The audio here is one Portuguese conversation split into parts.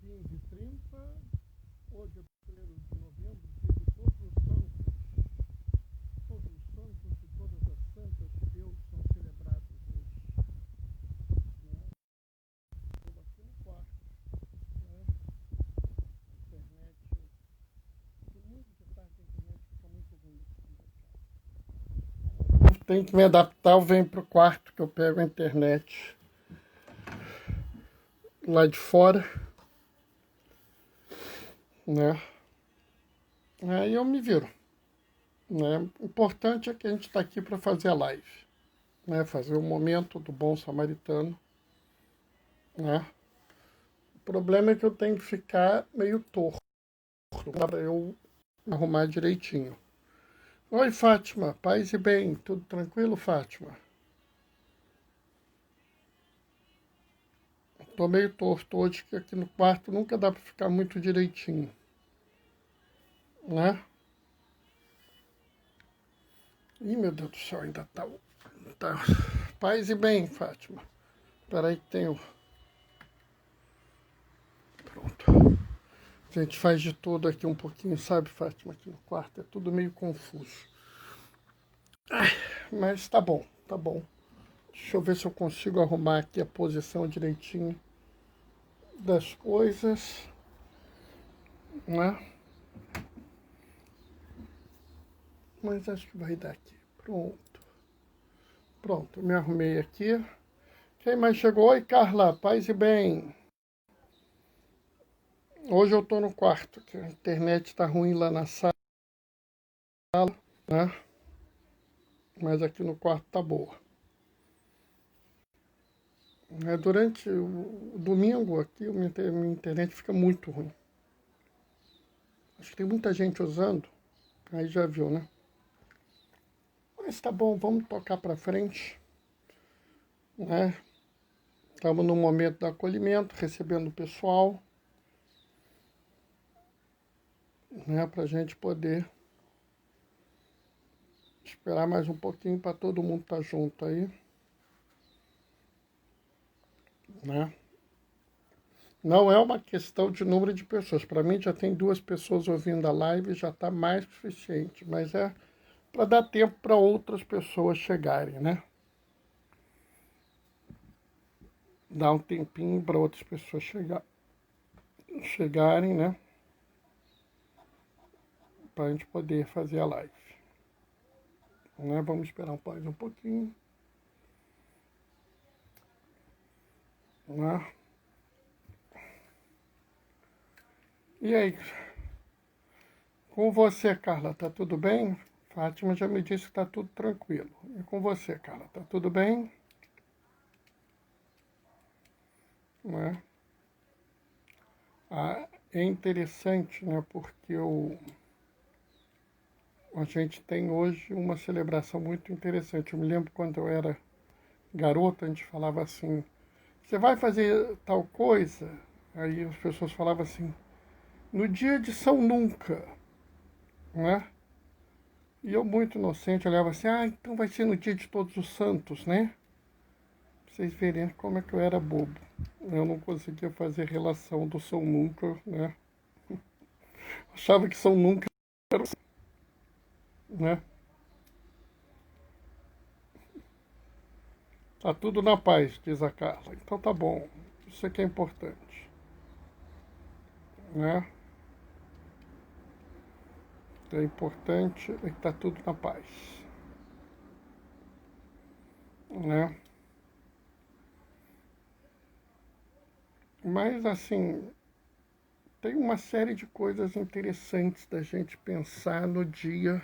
15h30, hoje é 1º de novembro, dia de todos os santos. Todos os santos e todas as santas de Deus são celebrados hoje. Né? Estou aqui no quarto. Né? A internet, tem muito de tarde, a internet fica muito ruim aqui em casa. Tem que me adaptar, eu venho para o quarto que eu pego a internet lá de fora, né? Aí eu me viro, né? O importante é que a gente está aqui para fazer a live, né? Fazer o momento do bom samaritano, né? O problema é que eu tenho que ficar meio torto para eu arrumar direitinho. Oi, Fátima, paz e bem, tudo tranquilo, Fátima? Tô meio torto hoje, que aqui no quarto nunca dá para ficar muito direitinho, né? Ih, meu Deus do céu, ainda tá. Paz e bem, Fátima. Espera aí que tenho. Pronto. A gente faz de tudo aqui um pouquinho, sabe, Fátima? Aqui no quarto é tudo meio confuso. Ai, mas tá bom, tá bom. Deixa eu ver se eu consigo arrumar aqui a posição direitinho das coisas, né? Mas acho que vai dar aqui. Pronto. Pronto, me arrumei aqui. Quem mais chegou? Oi, Carla, paz e bem. Hoje eu tô no quarto, que a internet tá ruim lá na sala, né? Mas aqui no quarto tá boa. Durante o domingo aqui, minha internet fica muito ruim. Acho que tem muita gente usando, aí já viu, né? Mas tá bom, vamos tocar para frente, né? Estamos no momento do acolhimento, recebendo o pessoal, né? Para a gente poder esperar mais um pouquinho para todo mundo estar junto aí, né? Não é uma questão de número de pessoas. Para mim já tem 2 pessoas ouvindo a live, já está mais que suficiente. Mas é para dar tempo para outras pessoas chegarem, né? Dar um tempinho para outras pessoas chegarem, né? Para a gente poder fazer a live. Né? Vamos esperar mais um pouquinho. Né? E aí? Com você, Carla, tá tudo bem? Fátima já me disse que tá tudo tranquilo. E com você, Carla, tá tudo bem? Né? É interessante, né? Porque a gente tem hoje uma celebração muito interessante. Eu me lembro quando eu era garota, a gente falava assim, você vai fazer tal coisa? Aí as pessoas falavam assim, no dia de São Nunca, né? E eu, muito inocente, olhava assim, então vai ser no dia de Todos os Santos, né? Pra vocês verem como é que eu era bobo. Eu não conseguia fazer relação do São Nunca, né? Achava que São Nunca era, né? Tá tudo na paz, diz a Carla. Então tá bom, isso aqui é importante, né? O importante é que tá tudo na paz, né? Mas assim, tem uma série de coisas interessantes da gente pensar no dia,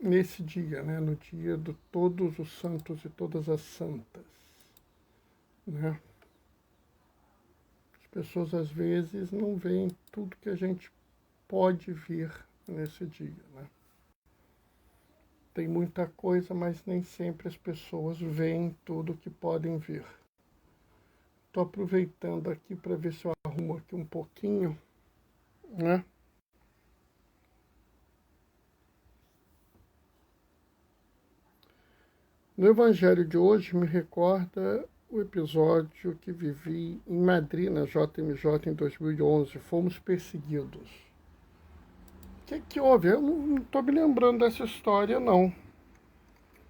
nesse dia, né? No dia de todos os santos e todas as santas, né? As pessoas às vezes não veem tudo que a gente pode ver nesse dia, né? Tem muita coisa, mas nem sempre as pessoas veem tudo que podem ver. Estou aproveitando aqui para ver se eu arrumo aqui um pouquinho, né? No Evangelho de hoje me recorda o episódio que vivi em Madrid, na JMJ, em 2011. Fomos perseguidos. O que houve? Eu não estou me lembrando dessa história, não. O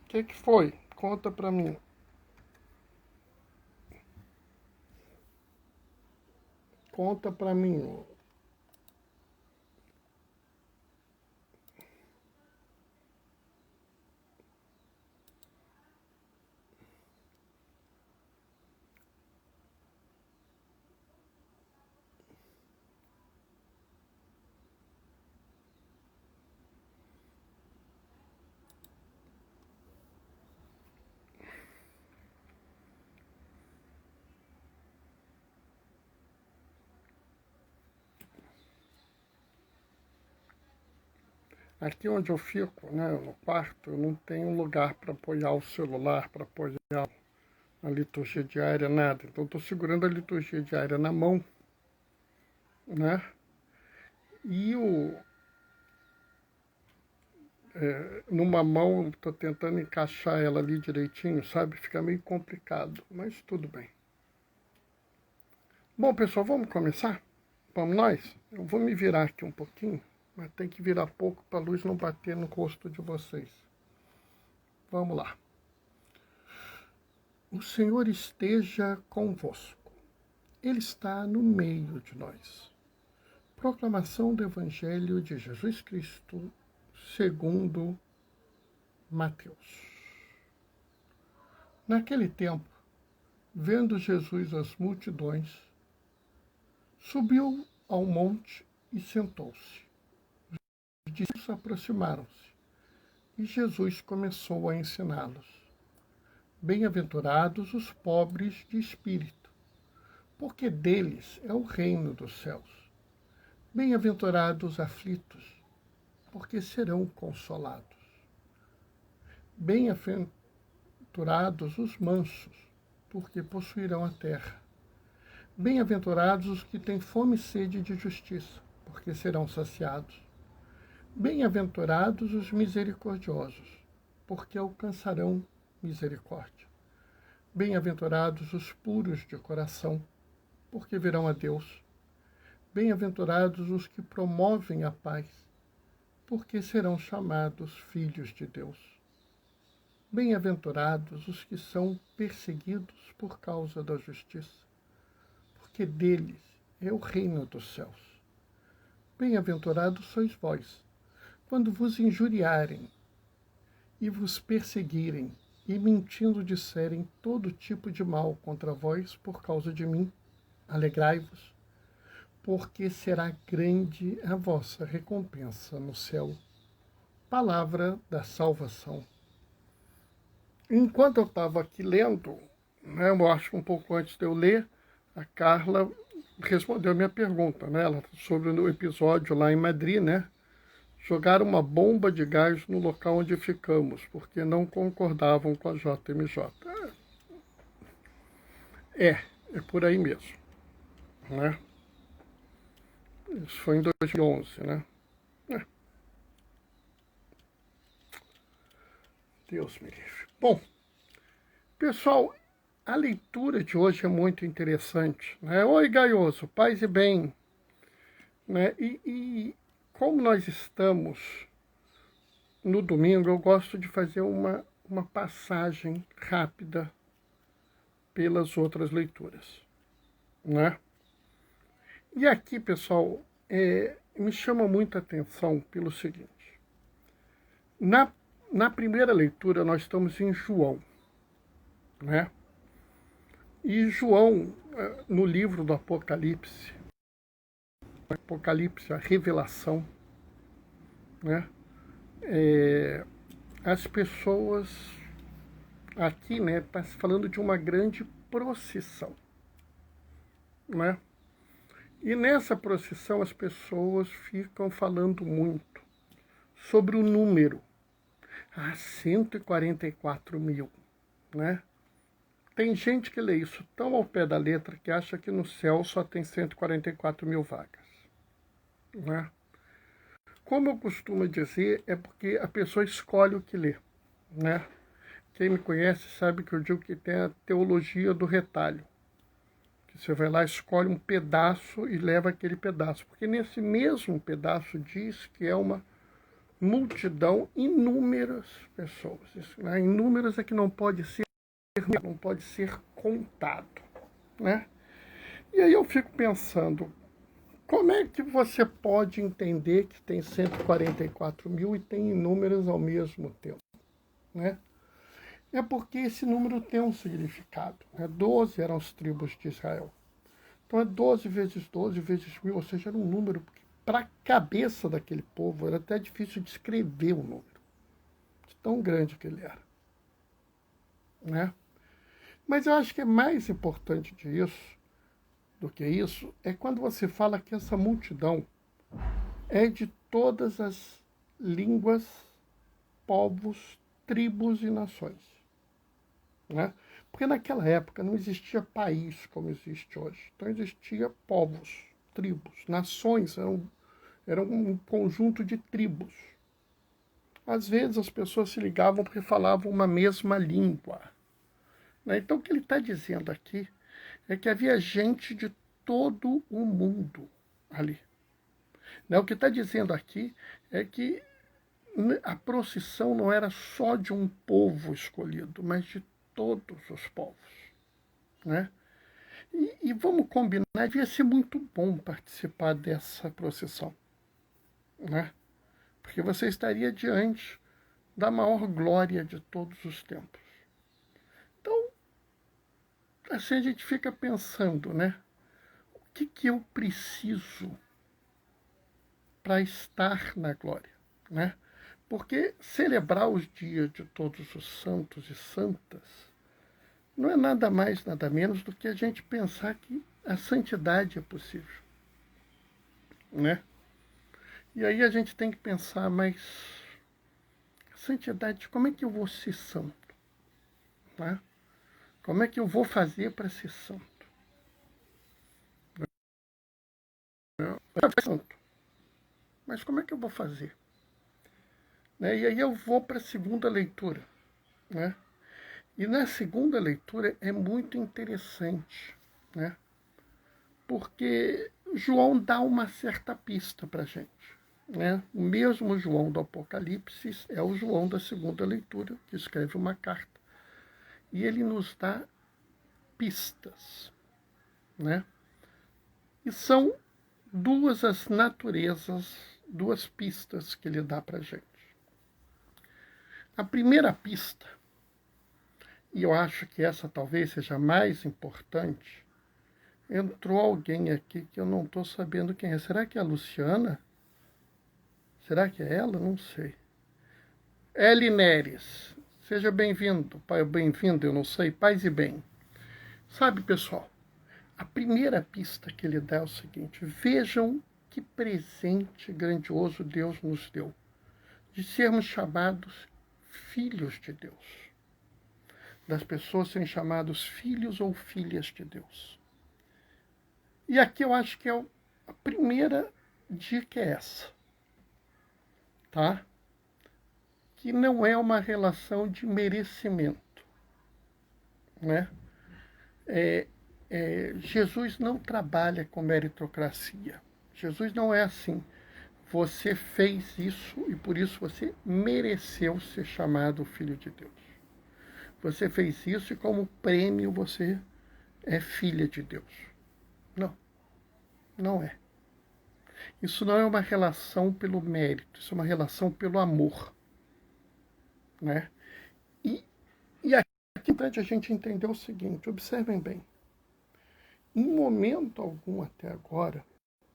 que foi? Conta pra mim. Conta pra mim. Aqui onde eu fico, né, no quarto, eu não tenho lugar para apoiar o celular, para apoiar a liturgia diária, nada. Então estou segurando a liturgia diária na mão, né? E numa mão estou tentando encaixar ela ali direitinho, sabe? Fica meio complicado, mas tudo bem. Bom, pessoal, vamos começar? Vamos nós? Eu vou me virar aqui um pouquinho, mas tem que virar pouco para a luz não bater no rosto de vocês. Vamos lá. O Senhor esteja convosco. Ele está no meio de nós. Proclamação do Evangelho de Jesus Cristo, segundo Mateus. Naquele tempo, vendo Jesus as multidões, subiu ao monte e sentou-se. Os discípulos aproximaram-se e Jesus começou a ensiná-los. Bem-aventurados os pobres de espírito, porque deles é o reino dos céus. Bem-aventurados os aflitos, porque serão consolados. Bem-aventurados os mansos, porque possuirão a terra. Bem-aventurados os que têm fome e sede de justiça, porque serão saciados. Bem-aventurados os misericordiosos, porque alcançarão misericórdia. Bem-aventurados os puros de coração, porque verão a Deus. Bem-aventurados os que promovem a paz, porque serão chamados filhos de Deus. Bem-aventurados os que são perseguidos por causa da justiça, porque deles é o reino dos céus. Bem-aventurados sois vós, quando vos injuriarem e vos perseguirem, e mentindo disserem todo tipo de mal contra vós por causa de mim. Alegrai-vos, porque será grande a vossa recompensa no céu. Palavra da salvação. Enquanto eu estava aqui lendo, né, eu acho que um pouco antes de eu ler, a Carla respondeu a minha pergunta, né, sobre o episódio lá em Madrid, né? Jogaram uma bomba de gás no local onde ficamos, porque não concordavam com a JMJ. É por aí mesmo, né? Isso foi em 2011, né? Deus me livre. Bom, pessoal, a leitura de hoje é muito interessante, né? Oi, Gaioso, paz e bem, né? E como nós estamos no domingo, eu gosto de fazer uma passagem rápida pelas outras leituras, né? E aqui, pessoal, me chama muita atenção pelo seguinte. Na primeira leitura, nós estamos em João, né? E João, no livro do Apocalipse, a revelação, né? As pessoas aqui, né, está se falando de uma grande procissão, né? E nessa procissão as pessoas ficam falando muito sobre o número, 144 mil, né? Tem gente que lê isso tão ao pé da letra que acha que no céu só tem 144 mil vagas, né? Como eu costumo dizer, é porque a pessoa escolhe o que lê, né? quem me conhece sabe que eu digo que tem a teologia do retalho. Que você vai lá, escolhe um pedaço e leva aquele pedaço. Porque nesse mesmo pedaço diz que é uma multidão, inúmeras pessoas. Isso, né? Inúmeras é que não pode ser contado, né? E aí eu fico pensando, como é que você pode entender que tem 144 mil e tem inúmeras ao mesmo tempo, né? É porque esse número tem um significado, né? 12 eram as tribos de Israel. Então é 12 vezes 12 vezes 1000, ou seja, era um número que para a cabeça daquele povo era até difícil de escrever o número, de tão grande que ele era, né? Mas eu acho que é mais importante do que isso, é quando você fala que essa multidão é de todas as línguas, povos, tribos e nações, né? Porque naquela época não existia país como existe hoje. Então existia povos, tribos, nações, eram um conjunto de tribos. Às vezes as pessoas se ligavam porque falavam uma mesma língua, né? Então o que ele está dizendo aqui é que havia gente de todo o mundo ali, né? O que está dizendo aqui é que a procissão não era só de um povo escolhido, mas de todos os povos, né? E vamos combinar, devia ser muito bom participar dessa procissão, né? Porque você estaria diante da maior glória de todos os tempos. Então, assim a gente fica pensando, né? O que eu preciso para estar na glória, né? Porque celebrar os dias de todos os santos e santas não é nada mais, nada menos do que a gente pensar que a santidade é possível, né? E aí a gente tem que pensar, mas a santidade, como é que eu vou ser santo, né? Como é que eu vou fazer para ser santo? Eu sou santo, mas como é que eu vou fazer? Né? E aí eu vou para a segunda leitura, né? E na segunda leitura é muito interessante, né? Porque João dá uma certa pista para a gente, né? O mesmo João do Apocalipse é o João da segunda leitura, que escreve uma carta. E ele nos dá pistas, né? E são duas as naturezas, duas pistas que ele dá para a gente. A primeira pista, e eu acho que essa talvez seja a mais importante, entrou alguém aqui que eu não estou sabendo quem é. Será que é a Luciana? Será que é ela? Não sei. Eli Neres, seja bem-vindo, pai, bem-vindo, eu não sei, paz e bem. Sabe, pessoal, a primeira pista que ele dá é o seguinte: vejam que presente grandioso Deus nos deu, de sermos chamados filhos de Deus, das pessoas serem chamados filhos ou filhas de Deus. E aqui eu acho que a primeira dica é essa, tá? Que não é uma relação de merecimento, né? Jesus não trabalha com meritocracia. Jesus não é assim. Você fez isso e por isso você mereceu ser chamado filho de Deus. Você fez isso e como prêmio você é filha de Deus. Não, não é. Isso não é uma relação pelo mérito, isso é uma relação pelo amor, né? E aqui é importante a gente entender o seguinte, observem bem. Em momento algum até agora,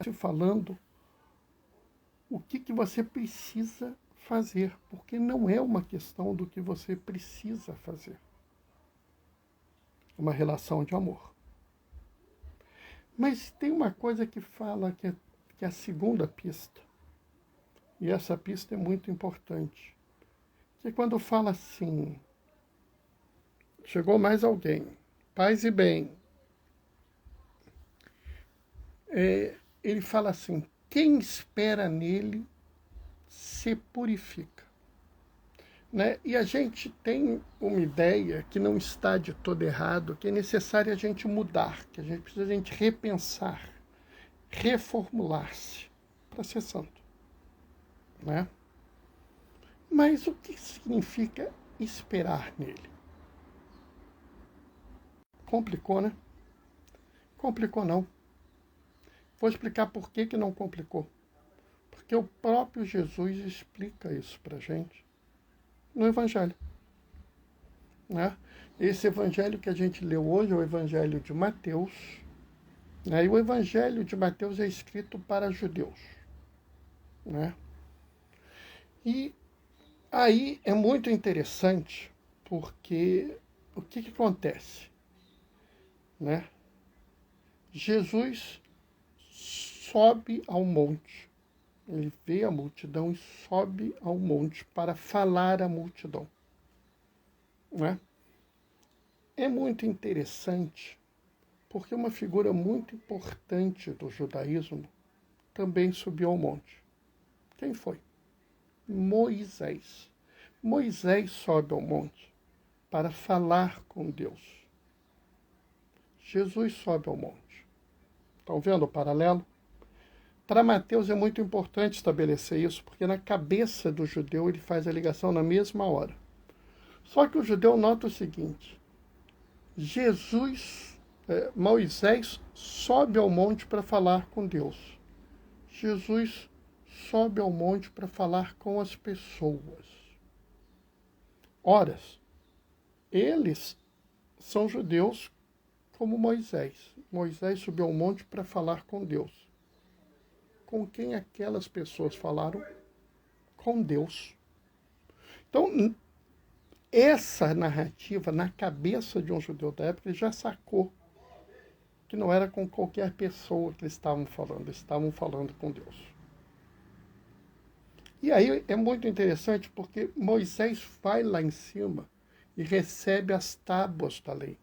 se falando o que você precisa fazer, porque não é uma questão do que você precisa fazer. É uma relação de amor. Mas tem uma coisa que fala que é a segunda pista, e essa pista é muito importante, que é quando fala assim, chegou mais alguém, paz e bem, ele fala assim, quem espera nele se purifica. né? E a gente tem uma ideia que não está de todo errado, que é necessário a gente mudar, que a gente precisa repensar, reformular-se para ser santo, né? Mas o que significa esperar nele? Complicou, né? Complicou não. Vou explicar por que não complicou. Porque o próprio Jesus explica isso para a gente no Evangelho, né? Esse Evangelho que a gente leu hoje é o Evangelho de Mateus, né? E o Evangelho de Mateus é escrito para judeus, né? E aí é muito interessante porque o que acontece, né? Jesus sobe ao monte, ele vê a multidão e sobe ao monte para falar à multidão, né? É muito interessante porque uma figura muito importante do judaísmo também subiu ao monte. Quem foi? Moisés. Moisés sobe ao monte para falar com Deus. Jesus sobe ao monte. Estão vendo o paralelo? Para Mateus é muito importante estabelecer isso, porque na cabeça do judeu ele faz a ligação na mesma hora. Só que o judeu nota o seguinte: Moisés sobe ao monte para falar com Deus. Jesus sobe ao monte para falar com as pessoas. Ora, eles são judeus como Moisés. Moisés subiu ao monte para falar com Deus. Com quem aquelas pessoas falaram? Com Deus. Então, essa narrativa, na cabeça de um judeu da época, ele já sacou que não era com qualquer pessoa que eles estavam falando com Deus. E aí é muito interessante porque Moisés vai lá em cima e recebe as tábuas da lei.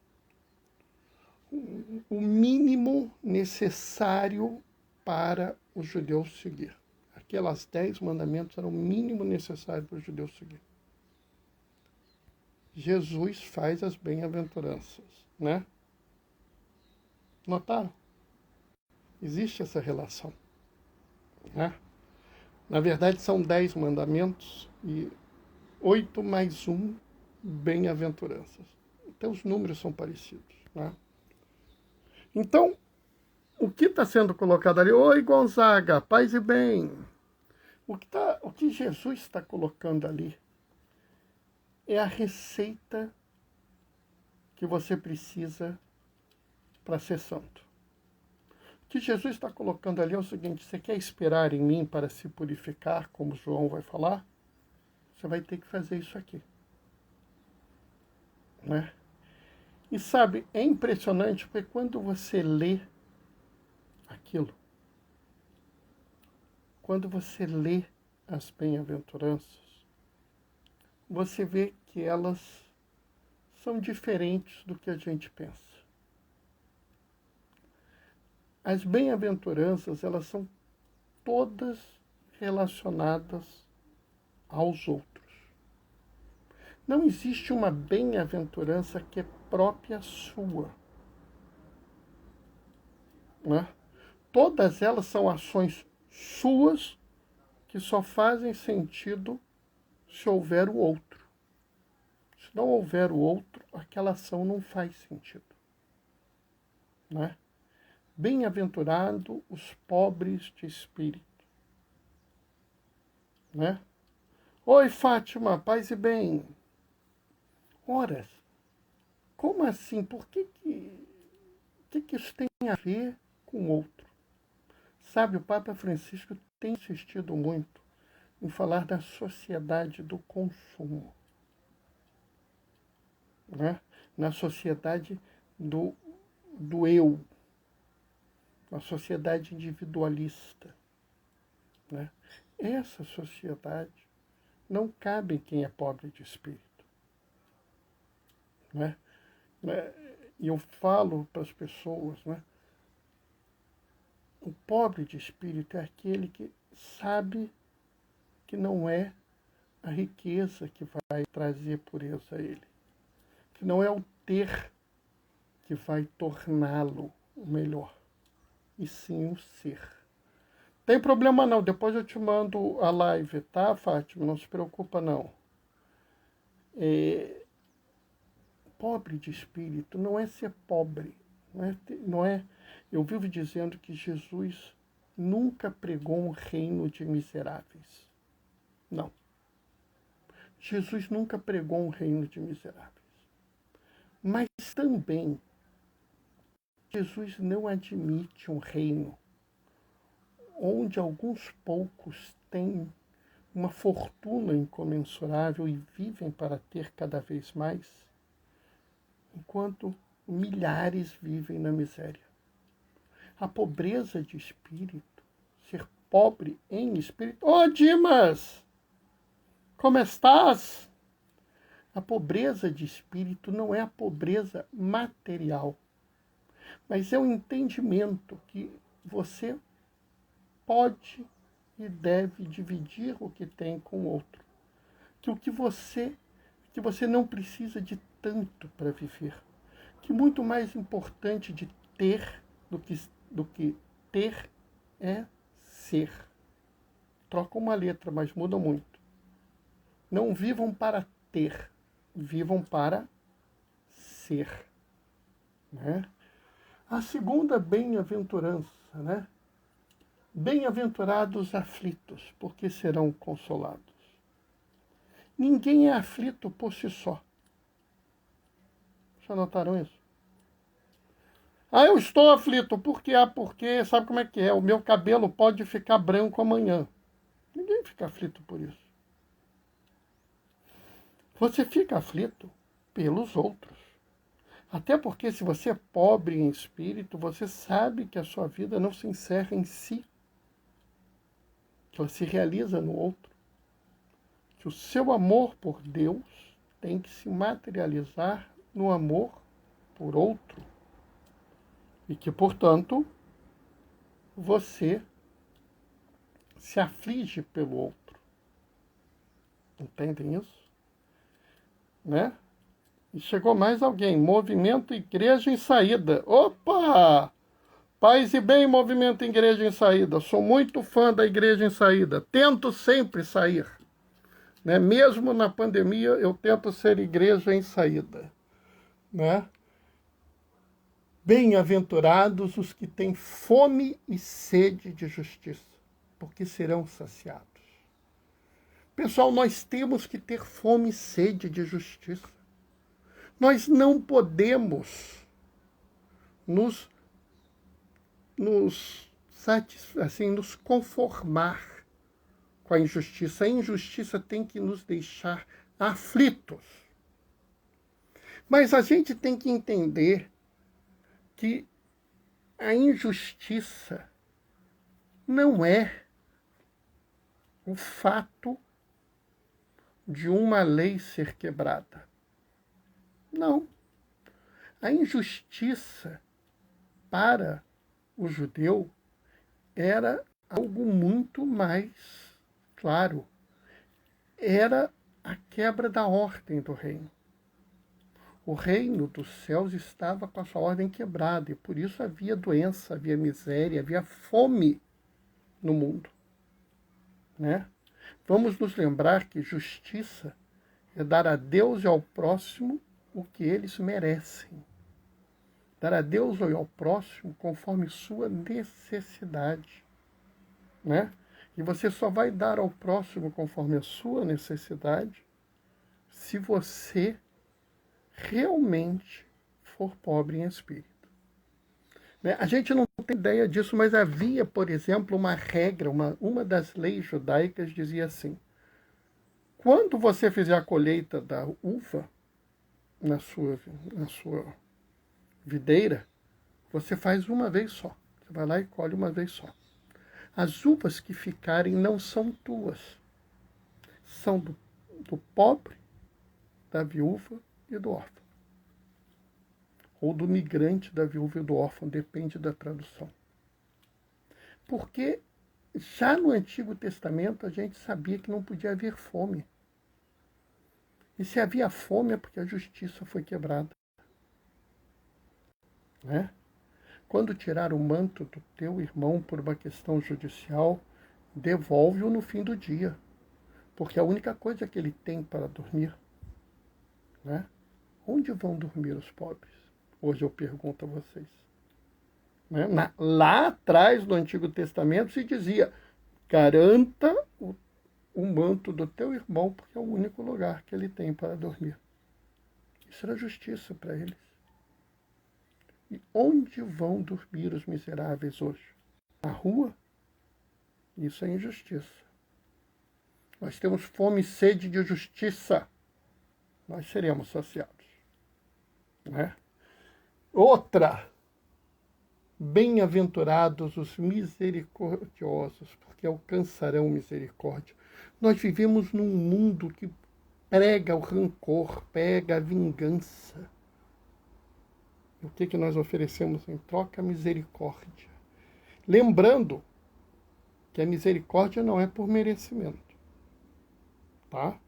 O mínimo necessário para os judeus seguir. Aquelas 10 mandamentos eram o mínimo necessário para os judeus seguir. Jesus faz as bem-aventuranças, né? Notaram? Existe essa relação, né? Na verdade, são 10 mandamentos e 8 mais 1 bem-aventuranças. Então, os números são parecidos, né? Então, o que está sendo colocado ali? Oi, Gonzaga, paz e bem. O que Jesus está colocando ali é a receita que você precisa para ser santo. O que Jesus está colocando ali é o seguinte: você quer esperar em mim para se purificar, como João vai falar? Você vai ter que fazer isso aqui, né? E sabe, é impressionante porque quando você lê aquilo, quando você lê as bem-aventuranças, você vê que elas são diferentes do que a gente pensa. As bem-aventuranças, elas são todas relacionadas aos outros. Não existe uma bem-aventurança que é própria sua, né? Todas elas são ações suas que só fazem sentido se houver o outro. Se não houver o outro, aquela ação não faz sentido, né? Bem-aventurado os pobres de espírito, né? Oi, Fátima, paz e bem. Ora, como assim? Por que isso tem a ver com o outro? Sabe, o Papa Francisco tem insistido muito em falar da sociedade do consumo, né? Na sociedade do eu, na sociedade individualista, né? Essa sociedade não cabe em quem é pobre de espírito, né? E eu falo para as pessoas, né? O pobre de espírito é aquele que sabe que não é a riqueza que vai trazer pureza a ele. Que não é o ter que vai torná-lo melhor, e sim o ser. Tem problema não, depois eu te mando a live, tá, Fátima? Não se preocupa não. Pobre de espírito não é ser pobre, não é. Eu vivo dizendo que Jesus nunca pregou um reino de miseráveis. Não. Jesus nunca pregou um reino de miseráveis. Mas também Jesus não admite um reino onde alguns poucos têm uma fortuna incomensurável e vivem para ter cada vez mais, enquanto milhares vivem na miséria. A pobreza de espírito, ser pobre em espírito... Ô, Dimas! Como estás? A pobreza de espírito não é a pobreza material, mas é o entendimento que você pode e deve dividir o que tem com o outro. Que você não precisa de tanto para viver. Que muito mais importante de ter do que ter é ser. Troca uma letra, mas muda muito. Não vivam para ter, vivam para ser. Né? A segunda bem-aventurança, né? Bem-aventurados aflitos, porque serão consolados. Ninguém é aflito por si só. Já notaram isso? Ah, eu estou aflito. Por quê? Ah, porque sabe como é que é? O meu cabelo pode ficar branco amanhã. Ninguém fica aflito por isso. Você fica aflito pelos outros. Até porque se você é pobre em espírito, você sabe que a sua vida não se encerra em si, que ela se realiza no outro. Que o seu amor por Deus tem que se materializar no amor por outro. E que, portanto, você se aflige pelo outro. Entendem isso? Né? E chegou mais alguém. Movimento Igreja em Saída. Opa! Paz e bem, Movimento Igreja em Saída. Sou muito fã da Igreja em Saída. Tento sempre sair. Né? Mesmo na pandemia, eu tento ser igreja em saída. Né? Bem-aventurados os que têm fome e sede de justiça, porque serão saciados. Pessoal, nós temos que ter fome e sede de justiça. Nós não podemos nos conformar com a injustiça. A injustiça tem que nos deixar aflitos. Mas a gente tem que entender que a injustiça não é o fato de uma lei ser quebrada. Não. A injustiça para o judeu era algo muito mais claro. Era a quebra da ordem do reino. O reino dos céus estava com a sua ordem quebrada e por isso havia doença, havia miséria, havia fome no mundo. Né? Vamos nos lembrar que justiça é dar a Deus e ao próximo o que eles merecem. Dar a Deus e ao próximo conforme sua necessidade. Né? E você só vai dar ao próximo conforme a sua necessidade se você realmente for pobre em espírito. Né? A gente não tem ideia disso, mas havia, por exemplo, uma regra, uma das leis judaicas dizia assim: quando você fizer a colheita da uva na sua videira, você faz uma vez só. Você vai lá e colhe uma vez só. As uvas que ficarem não são tuas. São do pobre, da viúva e do órfão. Ou do migrante, da viúva e do órfão, depende da tradução. Porque já no Antigo Testamento a gente sabia que não podia haver fome. E se havia fome é porque a justiça foi quebrada. Né? Quando tirar o manto do teu irmão por uma questão judicial, devolve-o no fim do dia, porque é a única coisa que ele tem para dormir. Né? Onde vão dormir os pobres? Hoje eu pergunto a vocês. Né? Lá atrás, no Antigo Testamento, se dizia: garanta o manto do teu irmão, porque é o único lugar que ele tem para dormir. Isso era justiça para eles. E onde vão dormir os miseráveis hoje? Na rua? Isso é injustiça. Nós temos fome e sede de justiça. Nós seremos saciados. Né? Outra. Bem-aventurados os misericordiosos, porque alcançarão misericórdia. Nós vivemos num mundo que prega o rancor, prega a vingança. E o que nós oferecemos em troca? A misericórdia. Lembrando que a misericórdia não é por merecimento. Tá?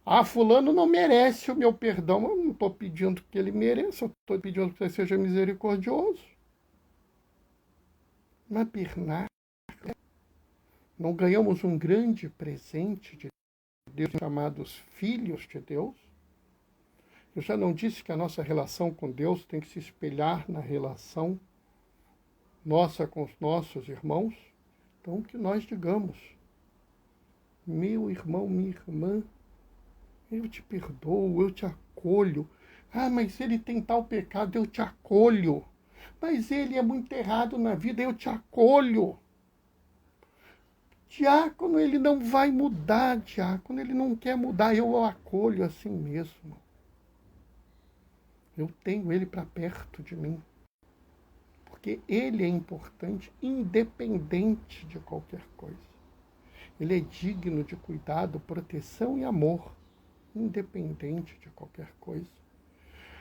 Ah, fulano não merece o meu perdão. Eu não estou pedindo que ele mereça, eu estou pedindo que ele seja misericordioso. Mas, Bernardo, não ganhamos um grande presente de Deus, chamados filhos de Deus? Eu já não disse que a nossa relação com Deus tem que se espelhar na relação nossa com os nossos irmãos? Então, que nós digamos: meu irmão, minha irmã, eu te perdoo, eu te acolho. Ah, mas ele tem tal pecado, eu te acolho. Mas ele é muito errado na vida, eu te acolho. Diácono, ele não vai mudar, diácono, ele não quer mudar, eu o acolho assim mesmo. Eu tenho ele para perto de mim. Porque ele é importante, independente de qualquer coisa. Ele é digno de cuidado, proteção e amor, independente de qualquer coisa.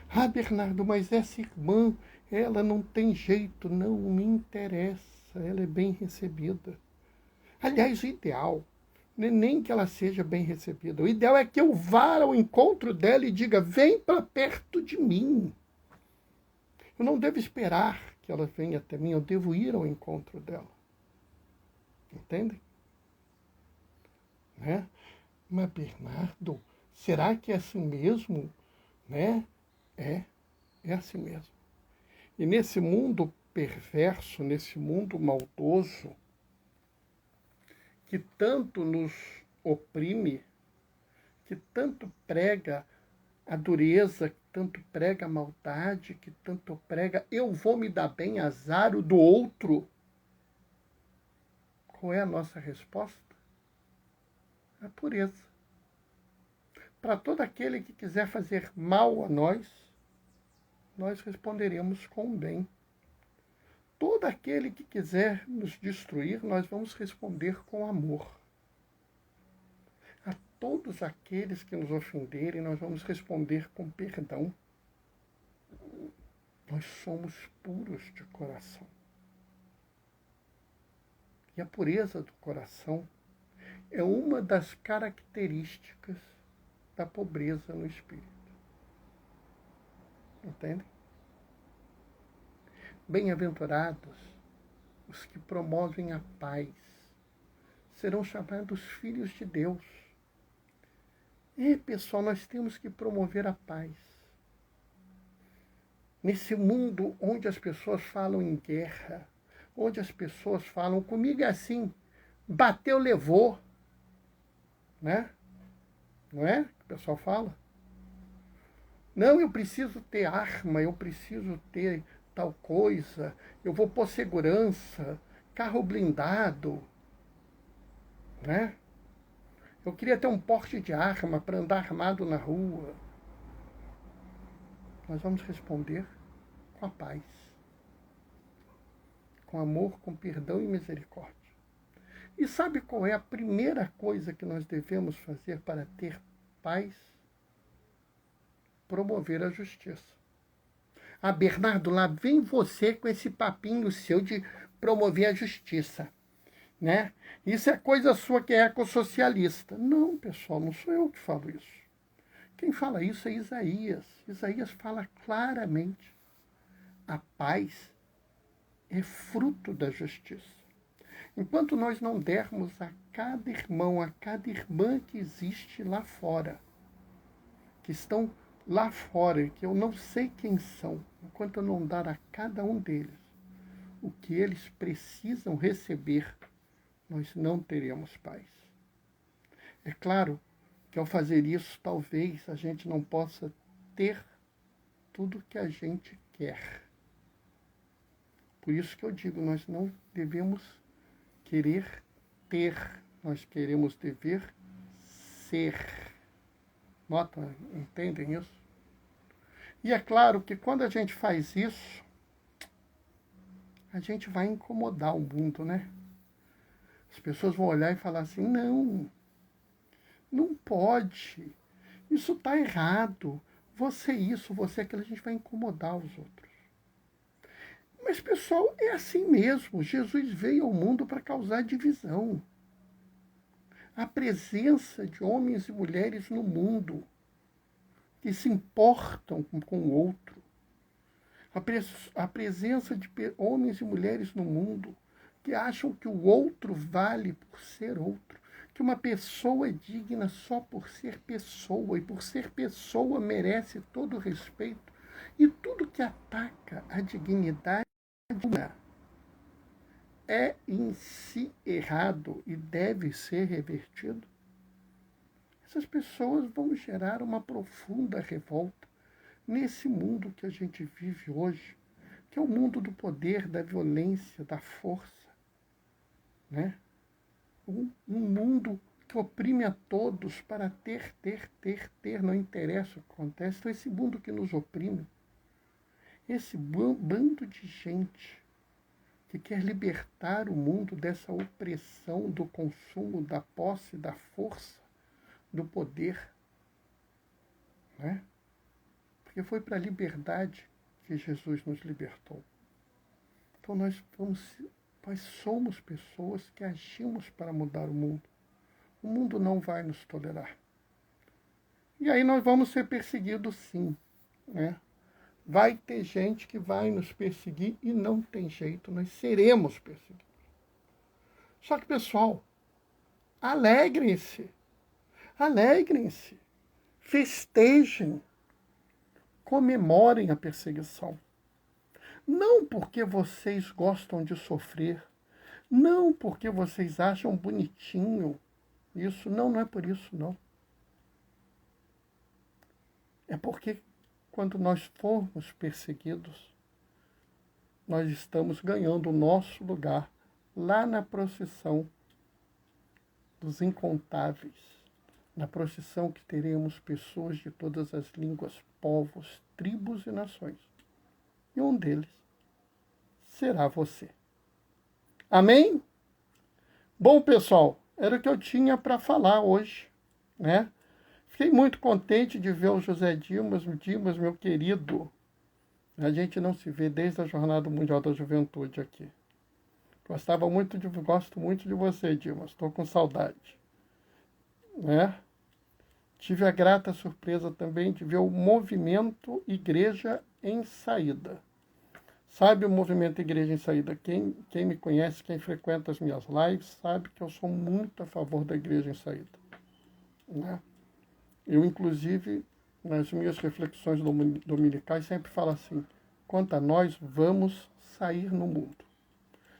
Ah, Bernardo, mas essa irmã, ela não tem jeito, não me interessa, ela é bem recebida. Aliás, o ideal não é nem que ela seja bem recebida, o ideal é que eu vá ao encontro dela e diga: vem para perto de mim. Eu não devo esperar que ela venha até mim, eu devo ir ao encontro dela. Entendem? Né? Mas, Bernardo, será que é assim mesmo? Né? É assim mesmo. E nesse mundo perverso, nesse mundo maldoso, que tanto nos oprime, que tanto prega a dureza, que tanto prega a maldade, que tanto prega eu vou me dar bem, azar o do outro, qual é a nossa resposta? A pureza. Para todo aquele que quiser fazer mal a nós responderemos com o bem. Todo aquele que quiser nos destruir, nós vamos responder com amor. A todos aqueles que nos ofenderem, nós vamos responder com perdão. Nós somos puros de coração. E a pureza do coração é uma das características da pobreza no espírito. Entendem? Bem-aventurados os que promovem a paz, serão chamados filhos de Deus. E, pessoal, nós temos que promover a paz. Nesse mundo onde as pessoas falam em guerra, onde as pessoas falam, comigo é assim, bateu, levou. Né? Não é que o pessoal fala? Não, eu preciso ter arma, eu preciso ter tal coisa, eu vou pôr segurança, carro blindado, né? Eu queria ter um porte de arma para andar armado na rua. Nós vamos responder com a paz, com amor, com perdão e misericórdia. E sabe qual é a primeira coisa que nós devemos fazer para ter paz? Promover a justiça. Ah, Bernardo, lá vem você com esse papinho seu de promover a justiça. né? Isso é coisa sua que é ecossocialista. Não, pessoal, não sou eu que falo isso. Quem fala isso é Isaías. Isaías fala claramente: a paz é fruto da justiça. Enquanto nós não dermos a cada irmão, a cada irmã que existe lá fora, que estão lá fora, que eu não sei quem são, enquanto eu não dar a cada um deles o que eles precisam receber, nós não teremos paz. É claro que ao fazer isso, talvez a gente não possa ter tudo que a gente quer. Por isso que eu digo, nós não devemos querer ter, nós queremos dever ser. Nota, entendem isso? E é claro que quando a gente faz isso, a gente vai incomodar o mundo, né? As pessoas vão olhar e falar assim: não, não pode, isso está errado, você isso, você aquilo, a gente vai incomodar os outros. Mas, pessoal, é assim mesmo. Jesus veio ao mundo para causar divisão. A presença de homens e mulheres no mundo que se importam com o outro. A presença de homens e mulheres no mundo que acham que o outro vale por ser outro. Que uma pessoa é digna só por ser pessoa. E por ser pessoa merece todo o respeito. E tudo que ataca a dignidade é em si errado e deve ser revertido. Essas pessoas vão gerar uma profunda revolta nesse mundo que a gente vive hoje, que é o mundo do poder, da violência, da força, né? Um mundo que oprime a todos para ter, não interessa o que acontece. Então, esse mundo que nos oprime, esse bando de gente que quer libertar o mundo dessa opressão do consumo, da posse, da força, do poder, né? Porque foi para a liberdade que Jesus nos libertou. Então nós somos pessoas que agimos para mudar o mundo. O mundo não vai nos tolerar. E aí nós vamos ser perseguidos sim, né? Vai ter gente que vai nos perseguir e não tem jeito, nós seremos perseguidos. Só que, pessoal, alegrem-se, alegrem-se, festejem, comemorem a perseguição. Não porque vocês gostam de sofrer, não porque vocês acham bonitinho isso, não é por isso, não. É porque quando nós formos perseguidos, nós estamos ganhando o nosso lugar lá na procissão dos incontáveis, na procissão que teremos pessoas de todas as línguas, povos, tribos e nações. E um deles será você. Amém? Bom, pessoal, era o que eu tinha para falar hoje, né? Fiquei muito contente de ver o José Dimas, meu querido. A gente não se vê desde a Jornada Mundial da Juventude aqui. Gosto muito de você, Dimas. Estou com saudade, né? Tive a grata surpresa também de ver o movimento Igreja em Saída. Sabe o movimento Igreja em Saída? Quem me conhece, quem frequenta as minhas lives, sabe que eu sou muito a favor da Igreja em Saída, né? Eu, inclusive, nas minhas reflexões dominicais, sempre falo assim: quanto a nós, vamos sair no mundo.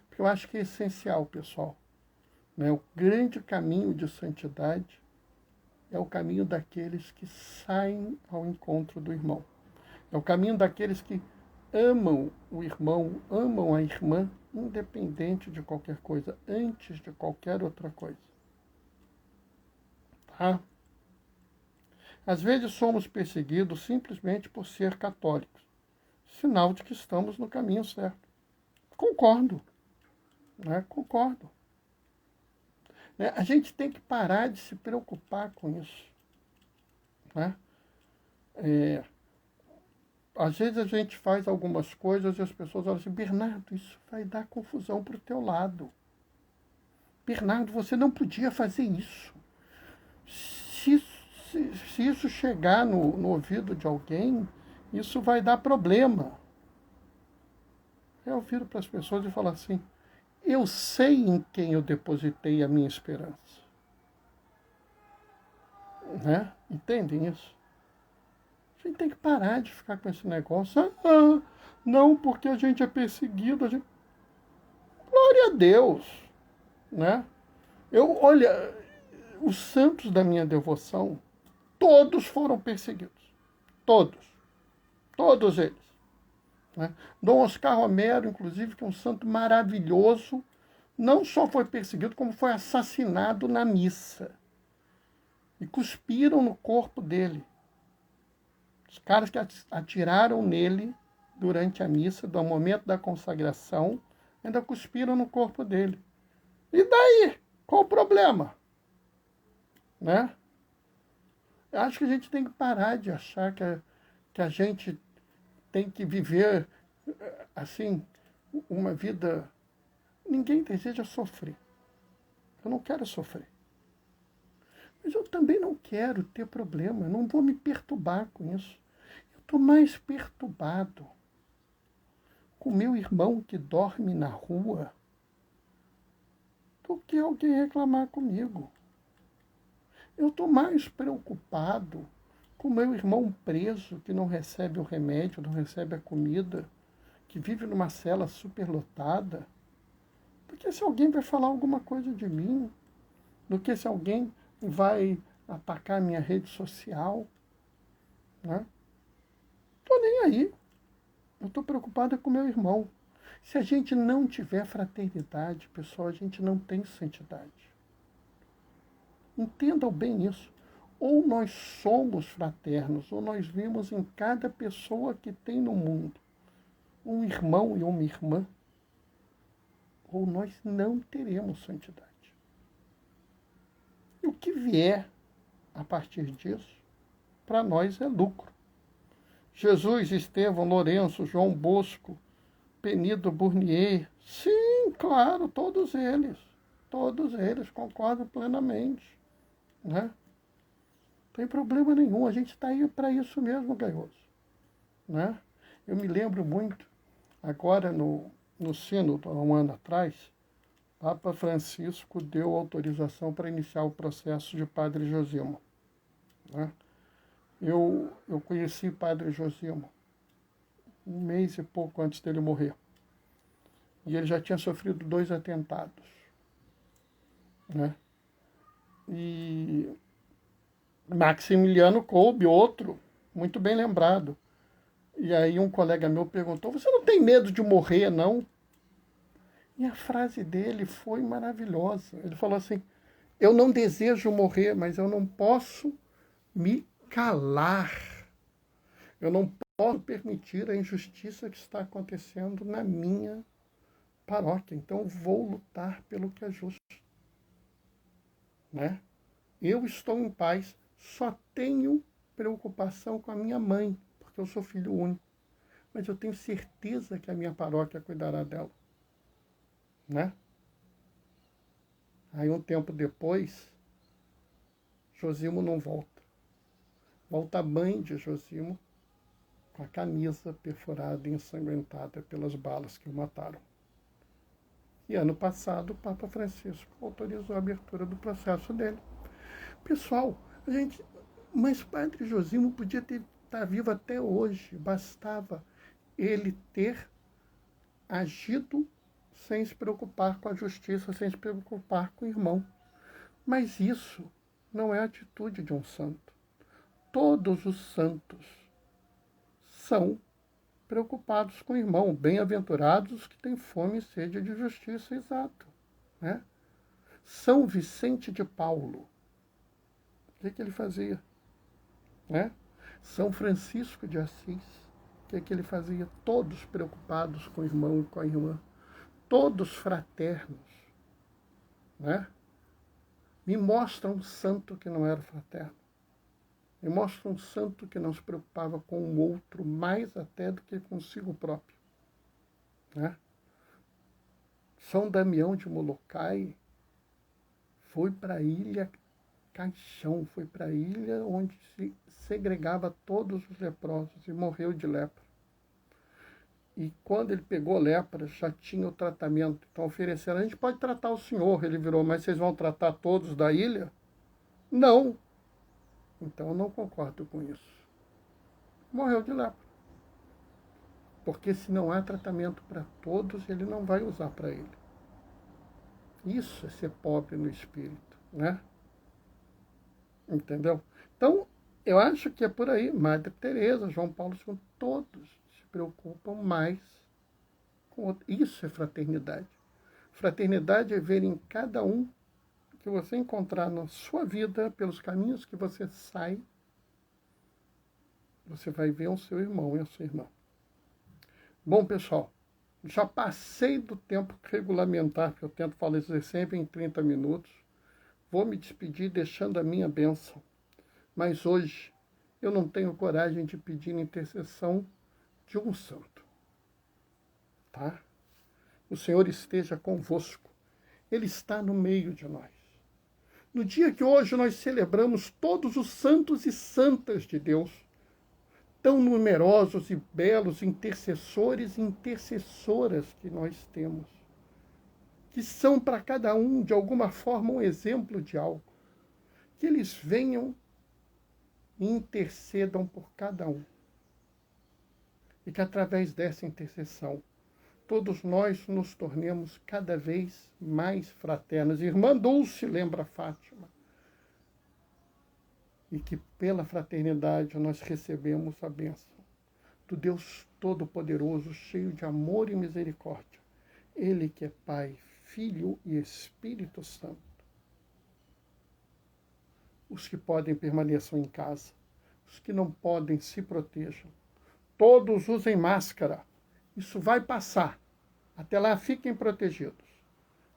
Porque eu acho que é essencial, pessoal, né? O grande caminho de santidade é o caminho daqueles que saem ao encontro do irmão. É o caminho daqueles que amam o irmão, amam a irmã, independente de qualquer coisa, antes de qualquer outra coisa. Tá? Às vezes somos perseguidos simplesmente por ser católicos, sinal de que estamos no caminho certo. Concordo, né? Concordo. Né? A gente tem que parar de se preocupar com isso, né? Às vezes a gente faz algumas coisas e as pessoas olham assim: Bernardo, isso vai dar confusão para o teu lado. Bernardo, você não podia fazer isso. Se isso chegar no ouvido de alguém, isso vai dar problema. Eu viro para as pessoas e falo assim, eu sei em quem eu depositei a minha esperança. Né? Entendem isso? A gente tem que parar de ficar com esse negócio. Não, porque a gente é perseguido. Glória a Deus. Né? Olha, os santos da minha devoção, todos foram perseguidos. Todos. Todos eles. Né? Dom Oscar Romero, inclusive, que é um santo maravilhoso, não só foi perseguido, como foi assassinado na missa. E cuspiram no corpo dele. Os caras que atiraram nele durante a missa, do momento da consagração, ainda cuspiram no corpo dele. E daí? Qual o problema? Né? Eu acho que a gente tem que parar de achar que a gente tem que viver, assim, uma vida... Ninguém deseja sofrer. Eu não quero sofrer. Mas eu também não quero ter problema. Eu não vou me perturbar com isso. Eu estou mais perturbado com meu irmão que dorme na rua do que alguém reclamar comigo. Eu estou mais preocupado com meu irmão preso que não recebe o remédio, não recebe a comida, que vive numa cela superlotada, do que se alguém vai falar alguma coisa de mim, do que se alguém vai atacar a minha rede social. Né? Estou nem aí. Eu estou preocupado com meu irmão. Se a gente não tiver fraternidade, pessoal, a gente não tem santidade. Entendam bem isso. Ou nós somos fraternos, ou nós vemos em cada pessoa que tem no mundo um irmão e uma irmã, ou nós não teremos santidade. E o que vier a partir disso, para nós é lucro. Jesus, Estevão, Lourenço, João Bosco, Penido Burnier, sim, claro, todos eles, concordo plenamente. Né? Não tem problema nenhum, a gente está aí para isso mesmo, Gaioso. Né? Eu me lembro muito, agora no sínodo, há um ano atrás, Papa Francisco deu autorização para iniciar o processo de Padre Josimo. Né? Eu conheci Padre Josimo um mês e pouco antes dele morrer. E ele já tinha sofrido 2 atentados. Né? E Maximiliano Kolbe, outro, muito bem lembrado. E aí um colega meu perguntou, você não tem medo de morrer, não? E a frase dele foi maravilhosa. Ele falou assim, eu não desejo morrer, mas eu não posso me calar. Eu não posso permitir a injustiça que está acontecendo na minha paróquia. Então vou lutar pelo que é justo. Né? Eu estou em paz, só tenho preocupação com a minha mãe, porque eu sou filho único. Mas eu tenho certeza que a minha paróquia cuidará dela. Né? Aí um tempo depois, Josimo não volta. Volta a mãe de Josimo com a camisa perfurada e ensanguentada pelas balas que o mataram. E ano passado, o Papa Francisco autorizou a abertura do processo dele. Pessoal, mas Padre Josimo podia estar vivo até hoje. Bastava ele ter agido sem se preocupar com a justiça, sem se preocupar com o irmão. Mas isso não é a atitude de um santo. Todos os santos são preocupados com o irmão, bem-aventurados que têm fome e sede de justiça, exato. Né? São Vicente de Paulo, o que ele fazia? Né? São Francisco de Assis, o que ele fazia? Todos preocupados com o irmão e com a irmã, todos fraternos. Né? Me mostra um santo que não era fraterno. Me mostra um santo que não se preocupava com o outro, mais até do que consigo próprio. Né? São Damião de Molokai foi para a ilha Caixão, foi para a ilha onde se segregava todos os leprosos e morreu de lepra. E quando ele pegou lepra, já tinha o tratamento. Então ofereceram, a gente pode tratar o senhor. Ele virou, mas vocês vão tratar todos da ilha? Não. Então eu não concordo com isso. Morreu de lepra. Porque se não há tratamento para todos, ele não vai usar para ele. Isso é ser pobre no espírito, né? Entendeu? Então, eu acho que é por aí. Madre Teresa, João Paulo II, todos se preocupam mais com outro. Isso é fraternidade. Fraternidade é ver em cada um que você encontrar na sua vida, pelos caminhos que você sai, você vai ver o seu irmão e a sua irmã. Bom, pessoal, já passei do tempo regulamentar, que eu tento fazer sempre em 30 minutos. Vou me despedir deixando a minha bênção. Mas hoje eu não tenho coragem de pedir intercessão de um santo. Tá? O Senhor esteja convosco. Ele está no meio de nós. No dia que hoje nós celebramos todos os santos e santas de Deus, tão numerosos e belos intercessores e intercessoras que nós temos, que são para cada um, de alguma forma, um exemplo de algo. Que eles venham e intercedam por cada um. E que através dessa intercessão, todos nós nos tornemos cada vez mais fraternos. Irmã Dulce lembra Fátima. E que pela fraternidade nós recebemos a bênção do Deus Todo-Poderoso, cheio de amor e misericórdia. Ele que é Pai, Filho e Espírito Santo. Os que podem permaneçam em casa. Os que não podem se protejam. Todos usem máscara. Isso vai passar. Até lá, fiquem protegidos.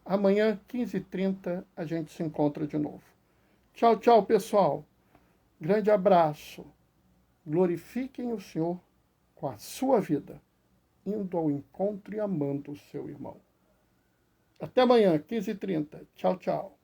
Amanhã, 15h30, a gente se encontra de novo. Tchau, tchau, pessoal. Grande abraço. Glorifiquem o Senhor com a sua vida, indo ao encontro e amando o seu irmão. Até amanhã, 15h30. Tchau, tchau.